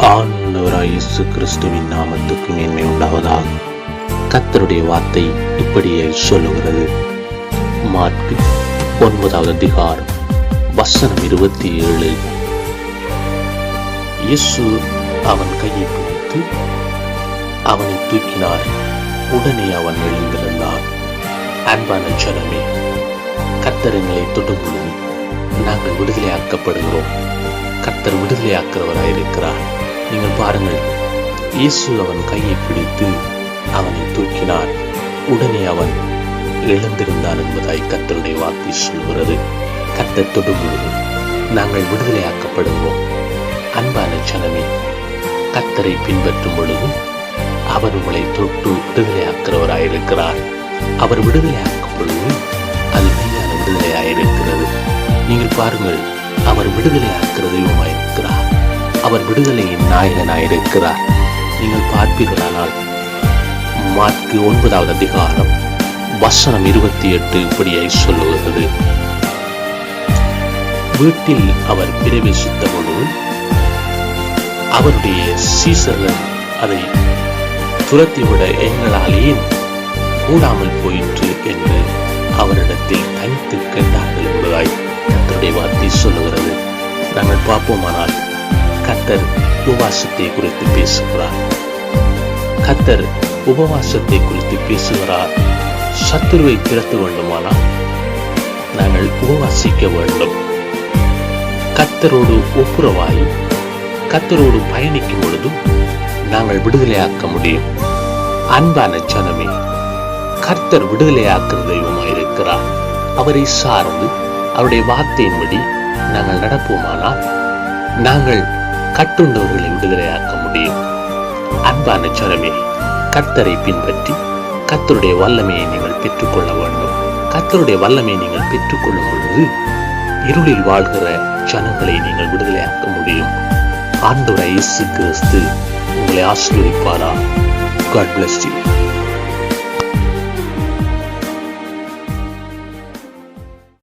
ஆண்டவராய் இயேசு கிறிஸ்துவின் நாமத்துக்கு மேன்மை உண்டாவதாக. கர்த்தருடைய வார்த்தை இப்படியே சொல்லுகிறது. மாற்கு 9வது அதிகாரம் வசனம் 27. இயேசு அவன் கையை பிடித்து அவனை தூக்கினார். உடனே அவன் எழுந்திருந்தான். அன்பான ஜனமே, கர்த்தர் எங்களை தொடும் பொழுது நாங்கள் விடுதலையாக்கப்படுகிறோம். கர்த்தர் விடுதலையாக்குறவராயிருக்கிறார். நீங்கள் பாருங்கள், இயேசு அவன் கையை பிடித்து அவனை தூக்கினார். உடனே அவன் எழுந்திருந்தான் என்பதாய் கர்த்தருடைய வார்த்தை சொல்கிறது. கர்த்தர் தொடும் பொழுது நாங்கள் விடுதலையாக்கப்படுகிறோம். அன்பான ஜனமே, கர்த்தரை பின்பற்றும் பொழுது அவர் உங்களை தொட்டு விடுதலையாக்குறவராயிருக்கிறார். அவர் விடுதலையாக்கும் பொழுது அது மெய்யான விடுதலையாயிருக்கிறது. நீங்கள் பாருங்கள், அவர் விடுதலையாக்குற தெய்வமாயிருக்கிறார். அவர் விடுதலையின் நாயகனாயிருக்கிறார். நீங்கள் பார்ப்பீர்களானால் மாற்கு 9வது அதிகாரம் வசனம் 28 இப்படியாய் சொல்லுகிறது. வீட்டில் அவர் பிரவேசித்த பொழுது அவருடைய சீசர்கள் அதை துரத்திவிட எங்களால் ஏன் கூடாமல் போயிற்று என்று அவரிடத்தில் தனித்து கேட்டார்கள் என்பதாய் கர்த்தருடைய வார்த்தை சொல்லுகிறது. நாங்கள் பார்ப்போமானால், கர்த்தர் உபவாசத்தை குறித்து பேசுகிறார். கர்த்தர் உபவாசத்தை குறித்து பேசுகிறார். சத்துருவை திறத்த வேண்டுமானால் நாங்கள் உபவாசிக்க வேண்டும். கர்த்தரோடு ஒப்புரவாய் கர்த்தரோடு பயணிக்கும் பொழுதும் நாங்கள் விடுதலையாக்க முடியும். அன்பான ஜனமே, கர்த்தர் விடுதலையாக்குற தெய்வமாயிருக்கிறார். அவரை சார்ந்து அவருடைய வார்த்தையின்படி நாங்கள் நடப்போமானால் நாங்கள் கட்டுண்டவர்களை விடுதலையாக்க முடியும். அன்பான ஜனமே, கர்த்தரை பின்பற்றி கர்த்தருடைய வல்லமையை நீங்கள் பெற்றுக்கொள்ள வேண்டும். கர்த்தருடைய வல்லமையை நீங்கள் பெற்றுக்கொள்ளும் பொழுது இருளில் வாழ்கிற ஜனங்களை நீங்கள் விடுதலையாக்க முடியும். ஆண்டவராய் இயேசு கிறிஸ்து உங்களை ஆசீர்வதிப்பாரா. God bless you.